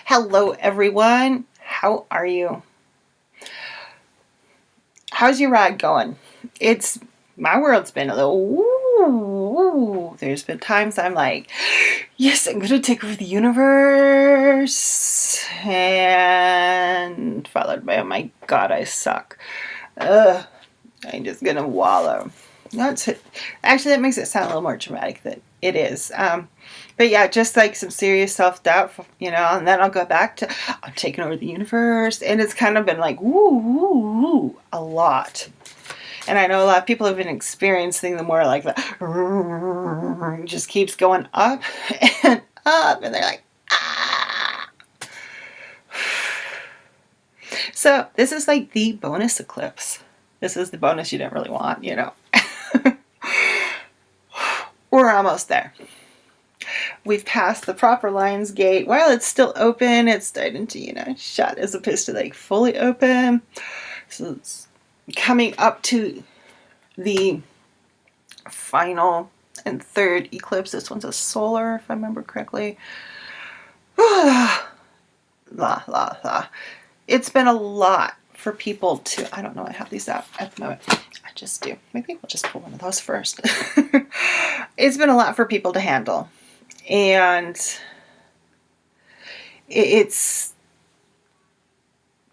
Hello everyone, how are you? How's your ride going? My world's been a little woo. There's been times I'm like, yes, I'm gonna take over the universe, and followed by, oh my god, I suck. Ugh, I'm just gonna wallow. Actually, that makes it sound a little more dramatic than it is. But yeah, just like some serious self-doubt, and then I'll go back to, I'm taking over the universe. And it's kind of been like, woo, a lot. And I know a lot of people have been experiencing the more like the, it just keeps going up and up. And they're like, ah. So this is like the bonus eclipse. This is the bonus you didn't really want, We're almost there. We've passed the proper Lion's Gate. While it's still open, it's starting to, shut as opposed to like fully open. So it's coming up to the final and third eclipse. This one's a solar, if I remember correctly. It's been a lot for people to, I don't know, I have these out at the moment. I just do. Maybe we'll just pull one of those first. It's been a lot for people to handle. And it's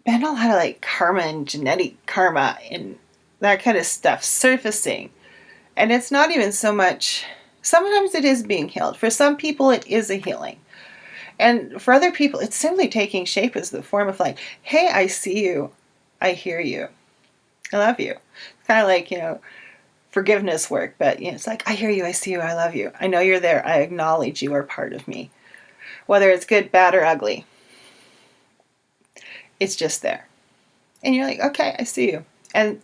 been a lot of like karma and genetic karma and that kind of stuff surfacing. And it's not even so much, sometimes it is being healed. For some people, it is a healing. And for other people, it's simply taking shape as the form of like, hey, I see you. I hear you. I love you. It's kind of like, forgiveness work, but it's like, I hear you, I see you, I love you. I know you're there. I acknowledge you are part of me. Whether it's good, bad, or ugly. It's just there. And you're like, okay, I see you. And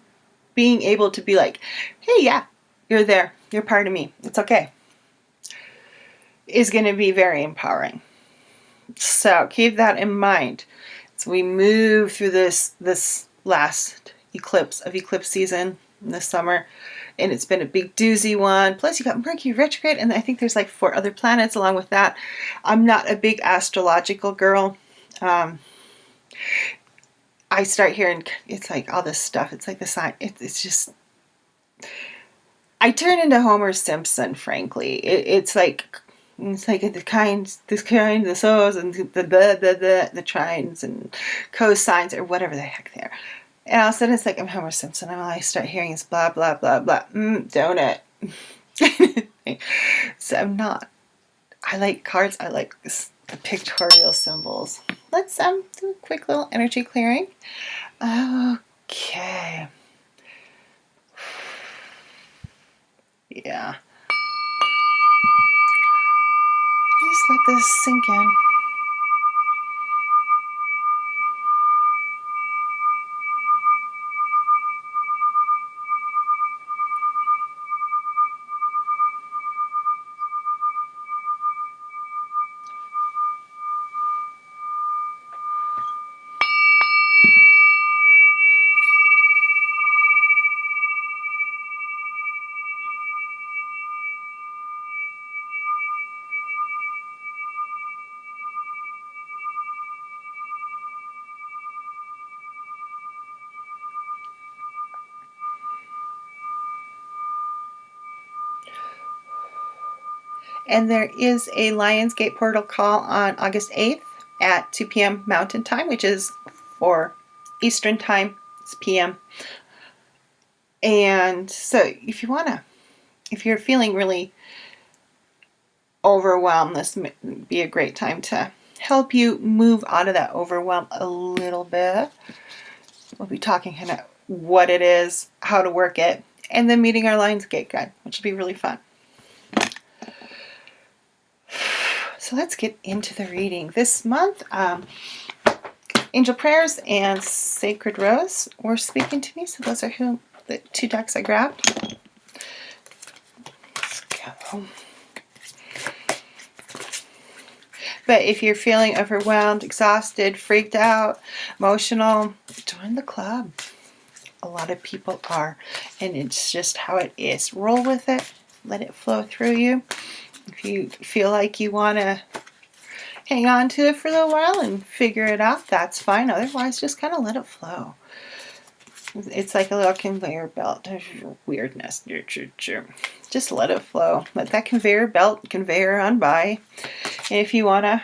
being able to be like, hey, yeah, you're there. You're part of me. It's okay. Is going to be very empowering. So keep that in mind as we move through this last eclipse of eclipse season in the summer. And it's been a big doozy one. Plus you got Mercury retrograde, and I think there's like 4 other planets along with that. I'm not a big astrological girl. I start hearing, it's like all this stuff. It's like the sign. It's just, I turn into Homer Simpson, frankly. It's like the kinds, the so's, and the trines and cosines, or whatever the heck they are. And all of a sudden it's like I'm Homer Simpson, and all I start hearing is blah, blah, blah, blah. Donut. So I'm not. I like cards. I like the pictorial symbols. Let's do a quick little energy clearing. Okay. Yeah. Just let this sink in. And there is a Lionsgate portal call on August 8th at 2 p.m. Mountain Time, which is 4 Eastern Time. It's p.m. And so if you're feeling really overwhelmed, this may be a great time to help you move out of that overwhelm a little bit. We'll be talking kind of what it is, how to work it, and then meeting our Lionsgate guide, which will be really fun. So let's get into the reading. This month, Angel Prayers and Sacred Rose were speaking to me, so those are the 2 decks I grabbed. Let's go. But if you're feeling overwhelmed, exhausted, freaked out, emotional, join the club. A lot of people are, and it's just how it is. Roll with it. Let it flow through you. If you feel like you want to hang on to it for a little while and figure it out, that's fine. Otherwise, just kind of let it flow. It's like a little conveyor belt of weirdness. Just let it flow. Let that conveyor on by. And if you want to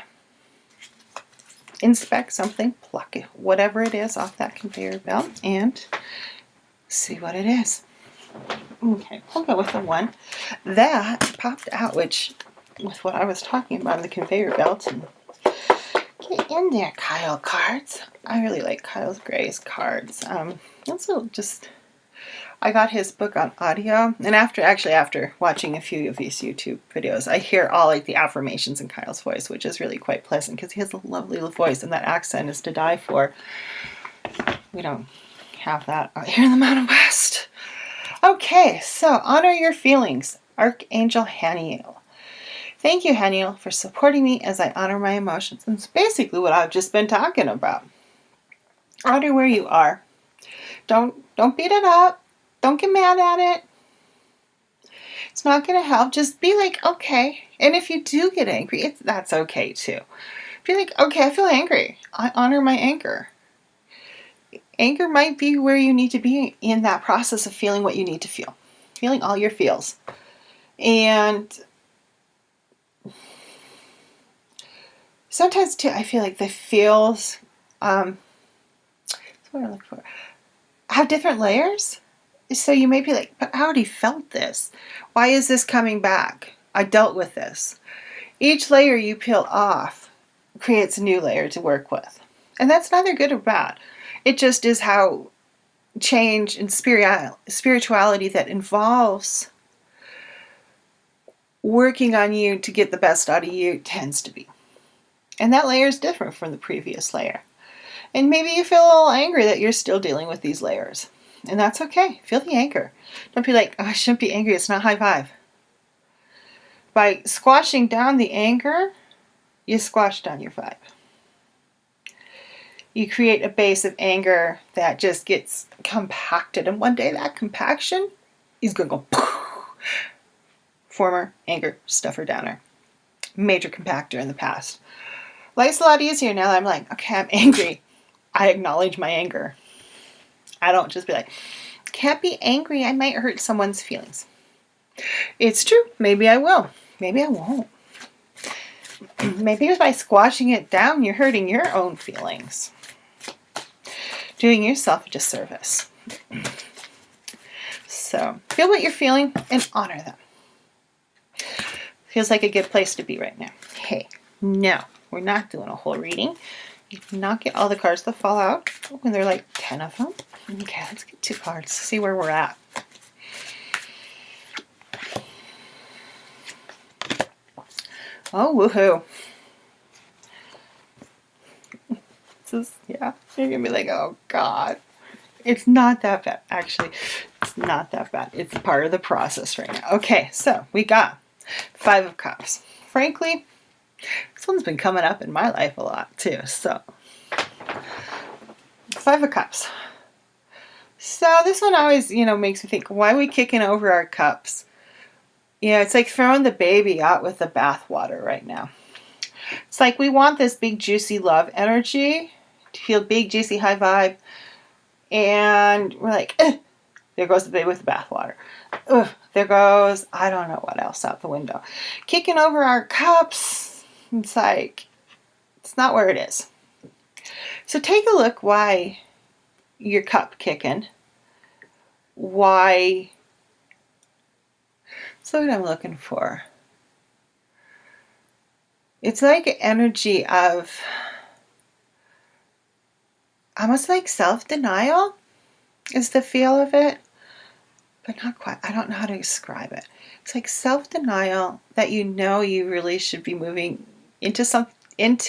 inspect something, pluck it, whatever it is, off that conveyor belt and see what it is. Okay, we'll go with the one that popped out, which with what I was talking about, the conveyor belt. And get in there, Kyle cards. I really like Kyle's Gray's cards. Also just, I got his book on audio, and after watching a few of these YouTube videos, I hear all like the affirmations in Kyle's voice, which is really quite pleasant because he has a lovely little voice, and that accent is to die for. We don't have that out here in the Mountain West. Okay, so honor your feelings, Archangel Haniel. Thank you, Haniel, for supporting me as I honor my emotions. And it's basically what I've just been talking about. Honor where you are. Don't beat it up. Don't get mad at it. It's not going to help. Just be like, okay. And if you do get angry, that's okay too. Be like, okay, I feel angry. I honor my anger. Anger might be where you need to be in that process of feeling what you need to feel. Feeling all your feels. And sometimes too, I feel like the feels, that's what I look for, have different layers. So you may be like, but I already felt this. Why is this coming back? I dealt with this. Each layer you peel off creates a new layer to work with. And that's neither good or bad. It just is how change and spirituality that involves working on you to get the best out of you tends to be. And that layer is different from the previous layer. And maybe you feel a little angry that you're still dealing with these layers. And that's okay. Feel the anger. Don't be like, oh, I shouldn't be angry. It's not high vibe. By squashing down the anger, you squash down your vibe. You create a base of anger that just gets compacted. And one day that compaction is going to go poof. Former anger stuffer downer. Major compactor in the past. Life's a lot easier now that I'm like, okay, I'm angry. I acknowledge my anger. I don't just be like, can't be angry. I might hurt someone's feelings. It's true. Maybe I will. Maybe I won't. Maybe by squashing it down, you're hurting your own feelings. Doing yourself a disservice. So feel what you're feeling and honor them. Feels like a good place to be right now. Hey, no, we're not doing a whole reading. You do not get all the cards that fall out when there are like 10 of them. Okay, let's get 2 cards to see where we're at. Oh, woohoo. Yeah, you're going to be like, oh, God. It's not that bad. Actually, it's not that bad. It's part of the process right now. Okay, so we got 5 of Cups. Frankly, this one's been coming up in my life a lot too. So 5 of Cups. So this one always, makes me think, why are we kicking over our cups? It's like throwing the baby out with the bathwater right now. It's like we want this big, juicy love energy to feel big, juicy, high vibe. And we're like, there goes the baby with the bathwater. There goes, I don't know what else out the window. Kicking over our cups. It's like, it's not where it is. So take a look why your cup kicking. Why? That's what I'm looking for. It's like energy of almost like self-denial is the feel of it, but not quite. I don't know how to describe it. It's like self-denial that you really should be moving into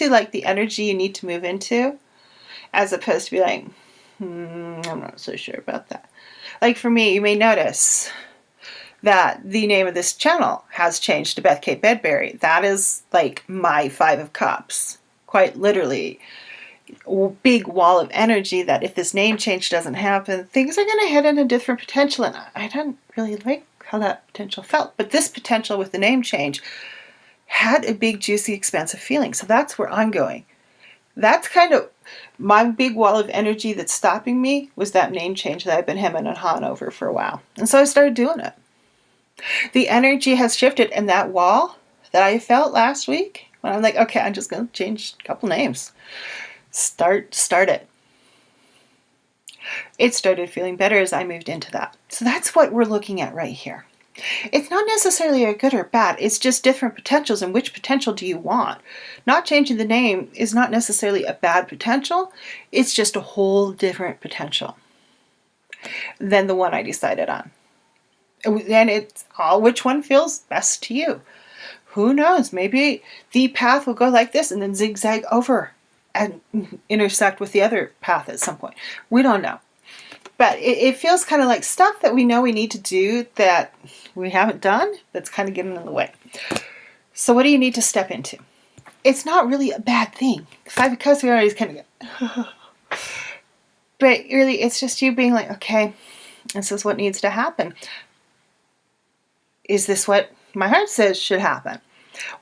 like the energy you need to move into, as opposed to be like, I'm not so sure about that. Like for me, you may notice that the name of this channel has changed to Beth K. Bedbury. That is like my 5 of Cups. Quite literally. A big wall of energy that if this name change doesn't happen, things are going to head in a different potential. And I don't really like how that potential felt. But this potential with the name change had a big, juicy, expansive feeling. So that's where I'm going. That's kind of my big wall of energy that's stopping me, was that name change that I've been hemming and hawing over for a while. And so I started doing it. The energy has shifted, and that wall that I felt last week, when I'm like, okay, I'm just going to change a couple names. Start it. It started feeling better as I moved into that. So that's what we're looking at right here. It's not necessarily a good or bad. It's just different potentials, and which potential do you want? Not changing the name is not necessarily a bad potential. It's just a whole different potential than the one I decided on. And it's all which one feels best to you. Who knows? Maybe the path will go like this and then zigzag over and intersect with the other path at some point. We don't know. But it feels kind of like stuff that we know we need to do that we haven't done, that's kind of getting in the way. So what do you need to step into? It's not really a bad thing. 5 of Cups, we always kind of go, but really it's just you being like, okay, this is what needs to happen. Is this what my heart says should happen?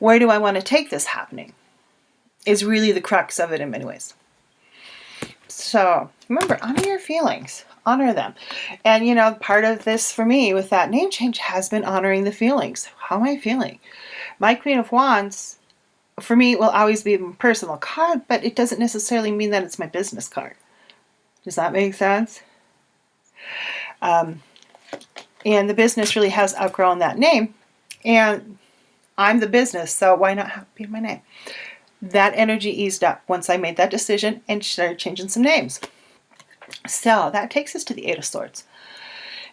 Where do I want to take this happening? Is really the crux of it in many ways. So remember, honor your feelings. Honor them. And part of this for me with that name change has been honoring the feelings. How am I feeling? My Queen of Wands, for me, will always be a personal card, but it doesn't necessarily mean that it's my business card. Does that make sense? And the business really has outgrown that name. And I'm the business, so why not have it be my name? That energy eased up once I made that decision and started changing some names. So that takes us to the 8 of Swords.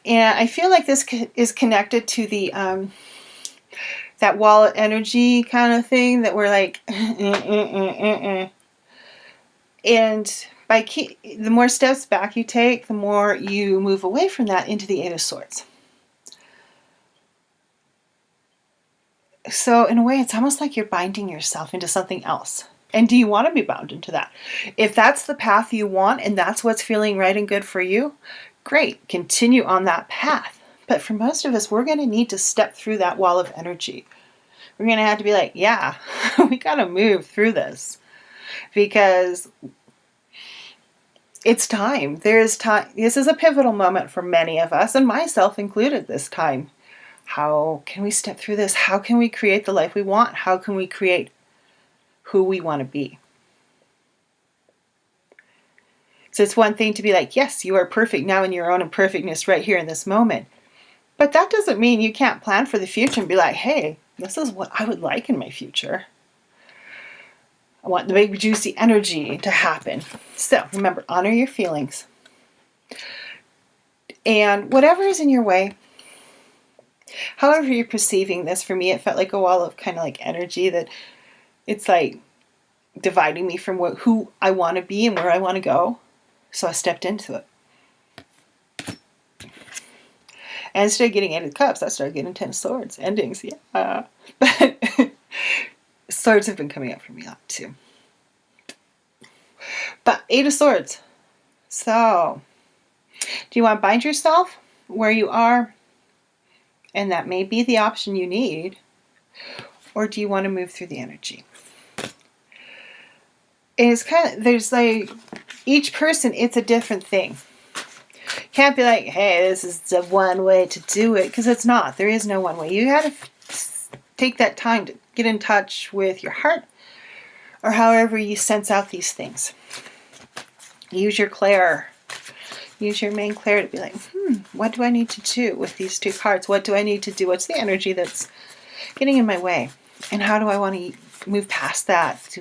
And I feel like this is connected to the that wall energy kind of thing that we're like, and the more steps back you take, the more you move away from that into the 8 of Swords. So in a way, it's almost like you're binding yourself into something else. And do you want to be bound into that? If that's the path you want and that's what's feeling right and good for you, great, continue on that path. But for most of us, we're going to need to step through that wall of energy. We're going to have to be like, yeah, we got to move through this because it's time. There's time. This is a pivotal moment for many of us, and myself included this time. How can we step through this? How can we create the life we want? How can we create who we want to be? So it's one thing to be like, yes, you are perfect now in your own imperfectness right here in this moment. But that doesn't mean you can't plan for the future and be like, hey, this is what I would like in my future. I want the big juicy energy to happen. So remember, honor your feelings. And whatever is in your way, however you're perceiving this, for me, it felt like a wall of kind of like energy that it's like dividing me from who I want to be and where I want to go. So I stepped into it. And instead of getting 8 of Cups, I started getting 10 of Swords. Endings, yeah. But Swords have been coming up for me a lot too. But 8 of Swords. So, do you want to bind yourself where you are? And that may be the option you need. Or do you want to move through the energy? And it's kind of, there's like, each person, it's a different thing. Can't be like, hey, this is the one way to do it, because it's not. There is no one way. You got to take that time to get in touch with your heart, or however you sense out these things. Use your clair. Use your main clair to be like, what do I need to do with these 2 cards? What do I need to do? What's the energy that's getting in my way? And how do I want to move past that?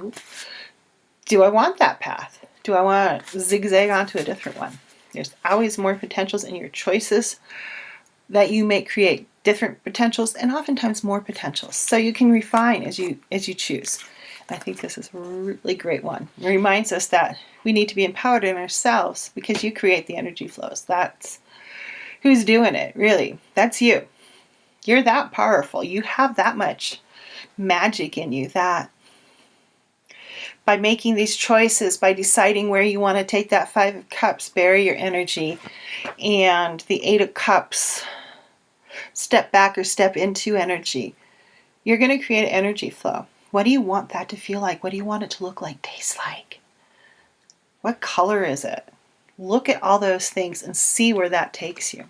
Do I want that path? Do I want to zigzag onto a different one? There's always more potentials in your choices that you may create different potentials and oftentimes more potentials. So you can refine as you choose. I think this is a really great one. It reminds us that we need to be empowered in ourselves because you create the energy flows. That's who's doing it, really. That's you. You're that powerful. You have that much magic in you that by making these choices, by deciding where you want to take that 5 of Cups, bury your energy, and the 8 of Cups, step back or step into energy. You're going to create energy flow. What do you want that to feel like? What do you want it to look like, taste like? What color is it? Look at all those things and see where that takes you.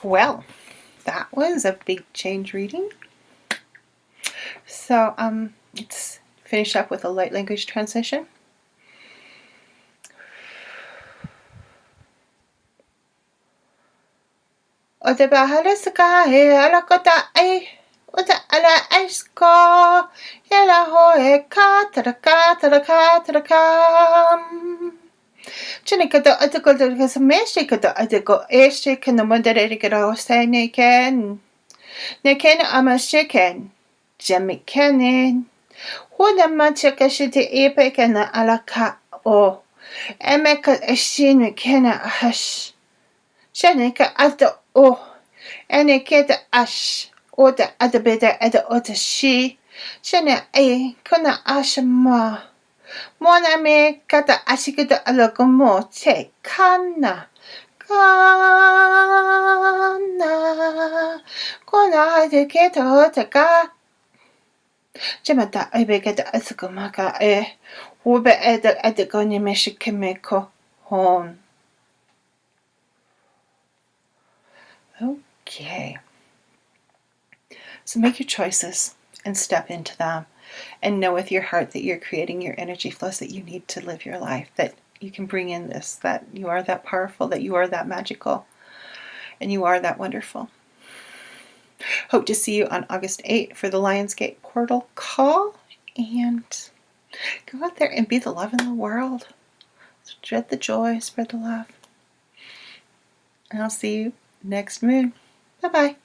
Well, that was a big change reading. So let's finish up with a light language transition. Ote bahala sakahe ala kota ai ote ala aisko yala hoe ka Chinikata atikoto kasameshikata atiko eshe kanamodarekara osane ken neken amashiken jamikanen Huda machakashite epekana alaka o emeka eshin kena hash shanika ata o eneketa ash oda adabeda ada ota shi shana e kuna ashama Mona me kata ashikita alagomo te kana kona de keto taka Jamata ibegeta asagomaka ube eda edagoni meshikimeko hon. Okay. So make your choices and step into them and know with your heart that you're creating your energy flows that you need to live your life, that you can bring in this, that you are that powerful, that you are that magical, and you are that wonderful. Hope to see you on August 8th for the Lionsgate Portal Call, and go out there and be the love in the world. Spread the joy, spread the love. And I'll see you next moon. Bye-bye.